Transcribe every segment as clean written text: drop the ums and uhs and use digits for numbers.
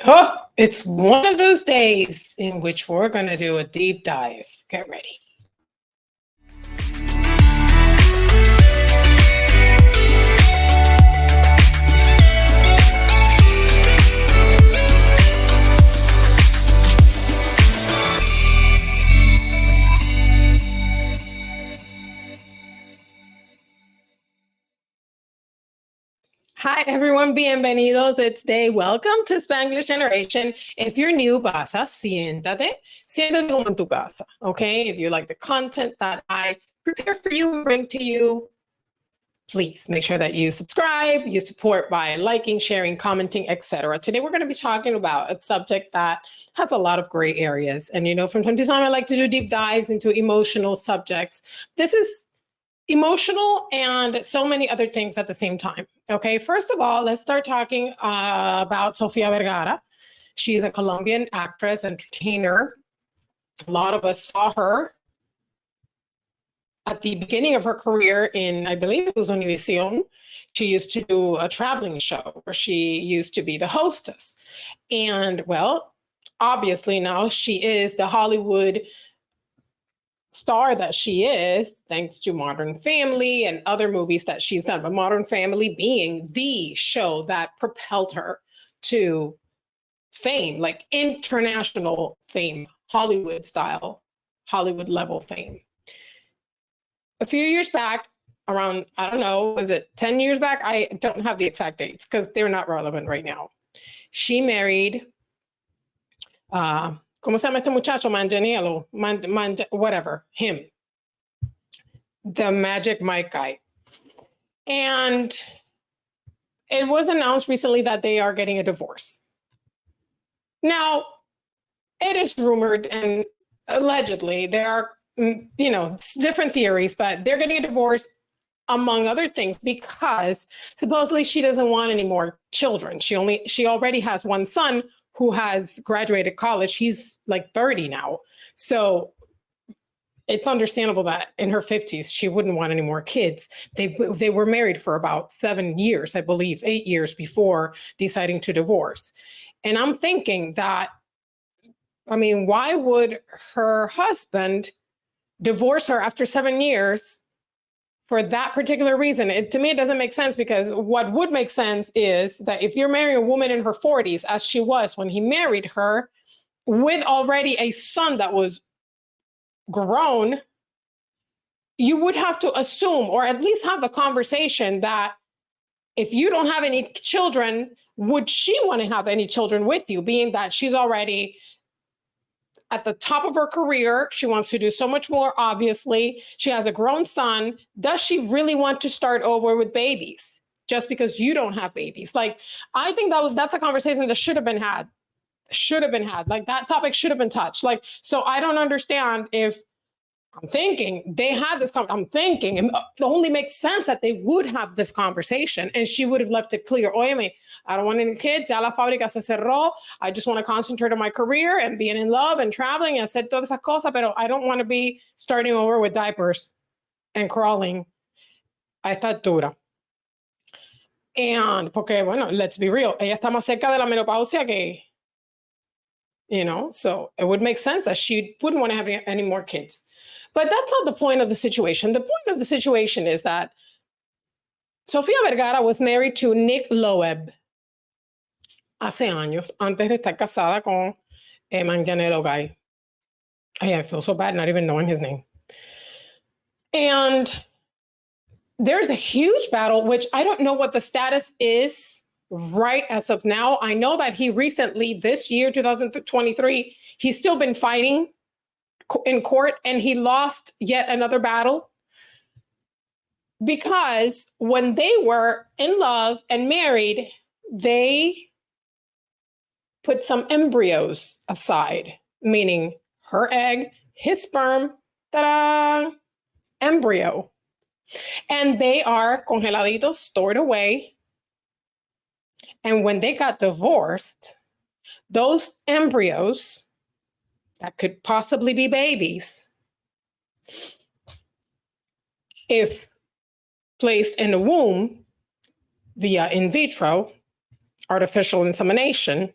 Oh, it's one of those days in which we're going to do a deep dive. Get ready. Hi, everyone. Bienvenidos. It's Day. Welcome to Spanglish Generation. If you're new, pasa, siéntate. Siéntate como en tu casa, okay? If you like the content that I prepare for you and bring to you, please make sure that you subscribe, you support by liking, sharing, commenting, etc. Today, we're going to be talking about a subject that has a lot of gray areas. And, from time to time, I like to do deep dives into emotional subjects. This is emotional and so many other things at the same time. Okay, first of all, let's start talking about Sofia Vergara. She's a Colombian actress, entertainer. A lot of us saw her at the beginning of her career in, I believe it was Univision. She used to do a traveling show where she used to be the hostess. And well, obviously now she is the Hollywood star that she is, thanks to Modern Family and other movies that she's done, but Modern Family being the show that propelled her to fame, like international fame, Hollywood style, Hollywood level fame. A few years back, around, I don't know, was it 10 years back? I don't have the exact dates because they're not relevant right now. She married ¿cómo se llama este muchacho? Manganiello, whatever, him. The Magic Mike guy. And it was announced recently that they are getting a divorce. Now, it is rumored and allegedly there are, different theories, but they're getting a divorce among other things because supposedly she doesn't want any more children. She already has one son who has graduated college. He's like 30 now. So it's understandable that in her 50s, she wouldn't want any more kids. They were married for about 7 years, I believe, 8 years before deciding to divorce. And I'm thinking that, why would her husband divorce her after 7 years for that particular reason? To me, it doesn't make sense, because what would make sense is that if you're marrying a woman in her 40s, as she was when he married her, with already a son that was grown, you would have to assume, or at least have the conversation, that if you don't have any children, would she want to have any children with you, being that she's already at the top of her career? She wants to do so much more, obviously. She has a grown son. Does she really want to start over with babies just because you don't have babies? Like, I think that's a conversation that should have been had. Like, that topic should have been touched. Like, so I don't understand if I'm thinking they had this. I'm thinking it only makes sense that they would have this conversation, and she would have left it clear. Óyeme, I don't want any kids. Ya la fábrica se cerró. I just want to concentrate on my career and being in love and traveling and hacer todas esas cosas, pero I don't want to be starting over with diapers and crawling a esta altura. And porque, bueno, let's be real. Ella está más cerca de la menopausia que, so it would make sense that she wouldn't want to have any more kids. But that's not the point of the situation. The point of the situation is that Sofia Vergara was married to Nick Loeb hace años, antes de estar casada con Manganiello guy. I feel so bad not even knowing his name. And there's a huge battle, which I don't know what the status is right as of now. I know that he recently, this year, 2023, he's still been fighting in court, and he lost yet another battle, because when they were in love and married, they put some embryos aside, meaning her egg, his sperm, ta-da, embryo. And they are congeladitos, stored away. And when they got divorced, those embryos that could possibly be babies, if placed in the womb via in vitro, artificial insemination,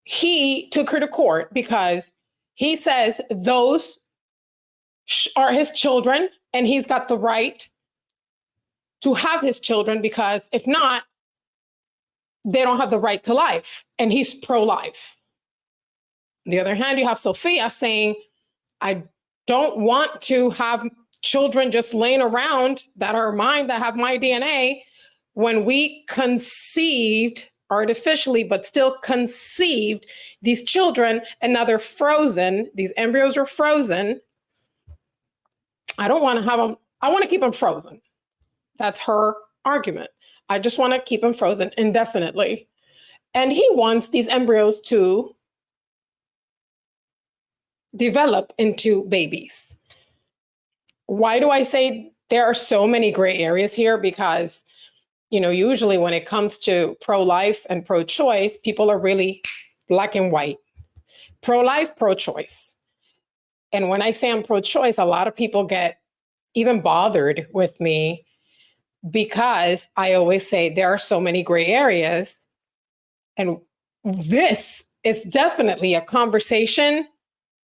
he took her to court because he says those are his children and he's got the right to have his children, because if not, they don't have the right to life, and he's pro-life. On the other hand, you have Sofia saying, I don't want to have children just laying around that are mine, that have my DNA. When we conceived artificially, but still conceived these children, and now they're frozen, these embryos are frozen. I don't want to have them, I want to keep them frozen. That's her argument. I just want to keep them frozen indefinitely. And he wants these embryos to develop into babies. Why do I say there are so many gray areas here? Because, usually when it comes to pro-life and pro-choice, people are really black and white. Pro-life, pro-choice. And when I say I'm pro-choice, a lot of people get even bothered with me because I always say there are so many gray areas. And this is definitely a conversation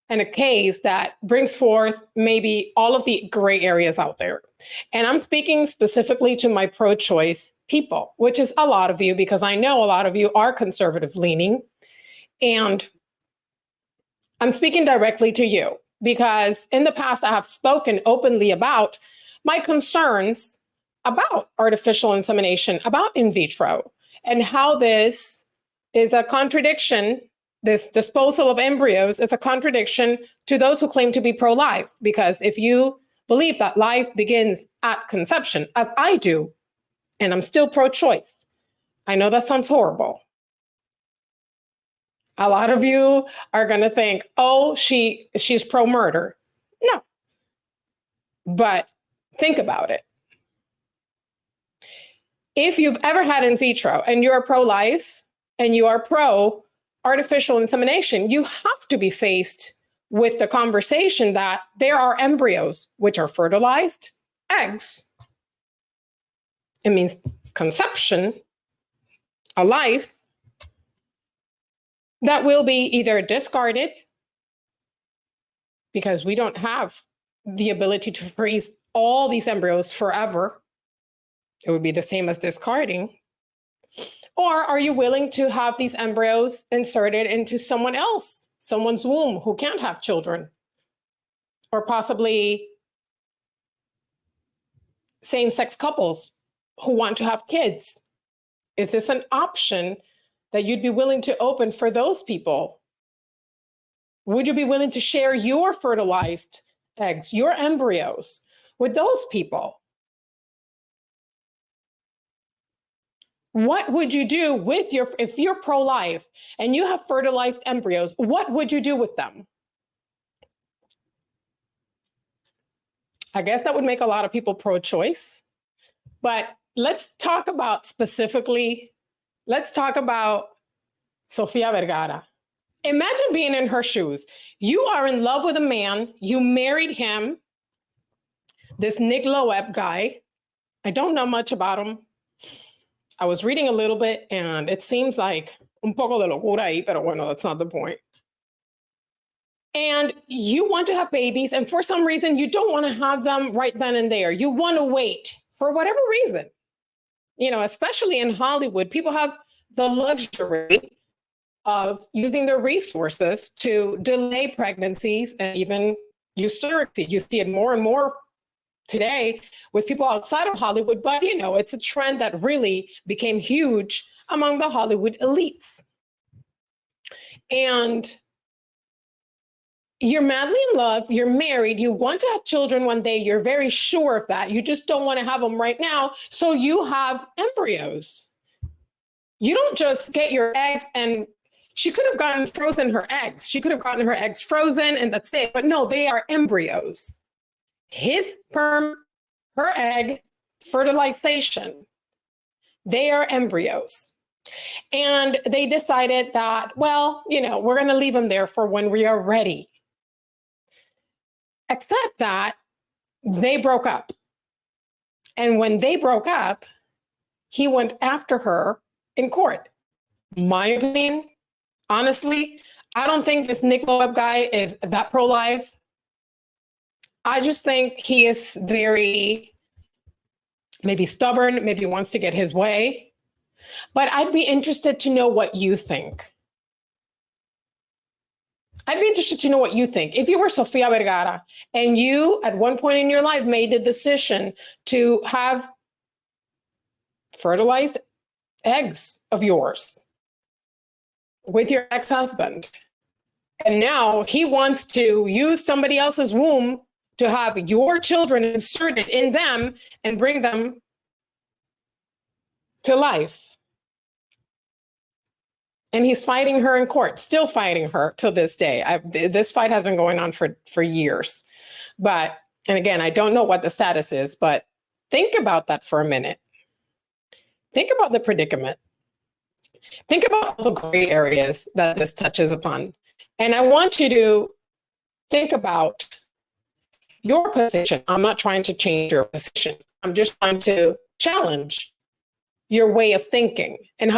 and a case that brings forth maybe all of the gray areas out there. And I'm speaking specifically to my pro-choice people, which is a lot of you, because I know a lot of you are conservative leaning. And I'm speaking directly to you because in the past I have spoken openly about my concerns about artificial insemination, about in vitro, and how this is a contradiction. This disposal of embryos is a contradiction to those who claim to be pro-life, because if you believe that life begins at conception, as I do, and I'm still pro-choice, I know that sounds horrible. A lot of you are going to think, oh, she's pro-murder. No. But think about it. If you've ever had in vitro and you're pro-life and you are pro-artificial insemination, you have to be faced with the conversation that there are embryos, which are fertilized eggs. It means conception, a life, that will be either discarded because we don't have the ability to freeze all these embryos forever. It would be the same as discarding. Or are you willing to have these embryos inserted into someone else, someone's womb who can't have children? Or possibly same-sex couples who want to have kids? Is this an option that you'd be willing to open for those people? Would you be willing to share your fertilized eggs, your embryos, with those people? What would you do with if you're pro-life and you have fertilized embryos, what would you do with them? I guess that would make a lot of people pro-choice. But let's talk about Sofia Vergara. Imagine being in her shoes. You are in love with a man, you married him, this Nick Loeb guy. I don't know much about him. I was reading a little bit and it seems like un poco de locura ahí, pero bueno, that's not the point. And you want to have babies, and for some reason, you don't want to have them right then and there. You want to wait for whatever reason. Especially in Hollywood, people have the luxury of using their resources to delay pregnancies and even use surrogacy. You see it more and more today with people outside of Hollywood, but it's a trend that really became huge among the Hollywood elites. And you're madly in love, you're married, you want to have children one day, you're very sure of that. You just don't want to have them right now, so you have embryos. You don't just get your eggs, and she could have gotten her eggs frozen and that's it, but no, they are embryos. His sperm, her egg, fertilization, they are embryos. And they decided that, we're going to leave them there for when we are ready. Except that they broke up. And when they broke up, he went after her in court. My opinion, honestly, I don't think this Nick Loeb guy is that pro-life. I just think he is very maybe stubborn, maybe wants to get his way. But I'd be interested to know what you think. I'd be interested to know what you think. If you were Sofia Vergara and you, at one point in your life, made the decision to have fertilized eggs of yours with your ex-husband, and now he wants to use somebody else's womb to have your children inserted in them and bring them to life. And he's fighting her in court, still fighting her till this day. This fight has been going on for years. But, and again, I don't know what the status is, but think about that for a minute. Think about the predicament. Think about all the gray areas that this touches upon. And I want you to think about your position. I'm not trying to change your position. I'm just trying to challenge your way of thinking and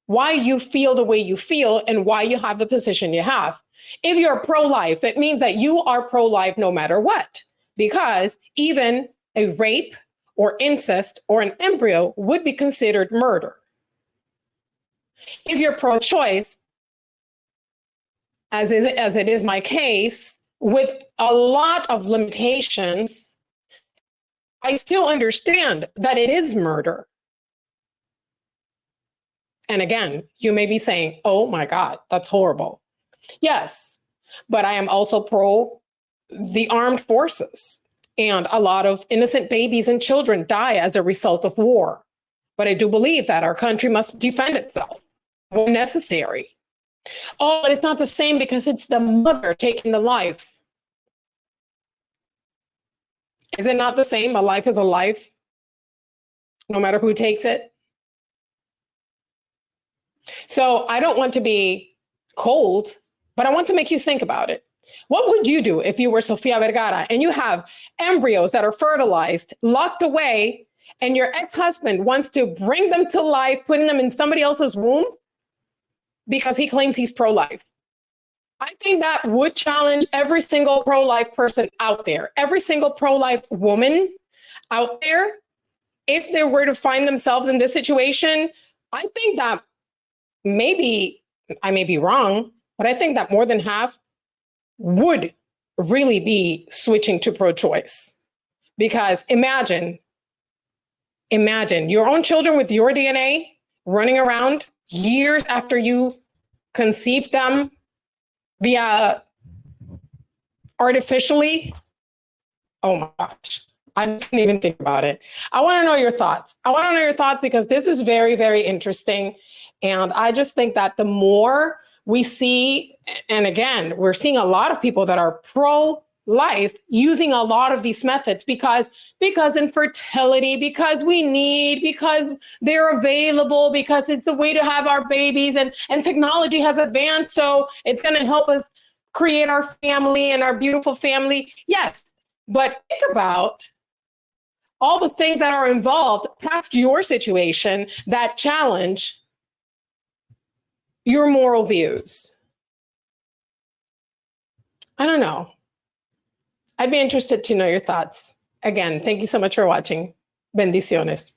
why you feel the way you feel and why you have the position you have. If you're pro-life, it means that you are pro-life no matter what, because even a rape or incest or an embryo would be considered murder. If you're pro-choice, as it is my case, with a lot of limitations, I still understand that it is murder. And again, you may be saying, oh my God, that's horrible. Yes, but I am also pro the armed forces. And a lot of innocent babies and children die as a result of war. But I do believe that our country must defend itself when necessary. Oh, but it's not the same because it's the mother taking the life. Is it not the same? A life is a life, no matter who takes it. So I don't want to be cold, but I want to make you think about it. What would you do if you were Sofia Vergara and you have embryos that are fertilized, locked away, and your ex-husband wants to bring them to life, putting them in somebody else's womb because he claims he's pro-life? I think that would challenge every single pro-life person out there, every single pro-life woman out there. If they were to find themselves in this situation, I think that maybe, I may be wrong, but I think that more than half would really be switching to pro-choice. Because imagine your own children with your DNA running around years after you conceived them via artificially. Oh my gosh, I didn't even think about it. I want to know your thoughts. I want to know your thoughts because this is very, very interesting. And I just think that the more we see, and again, we're seeing a lot of people that are pro-life using a lot of these methods because infertility, because they're available, because it's a way to have our babies, and technology has advanced, so it's going to help us create our family and our beautiful family. Yes, but think about all the things that are involved past your situation that challenge your moral views. I don't know. I'd be interested to know your thoughts. Again, thank you so much for watching. Bendiciones.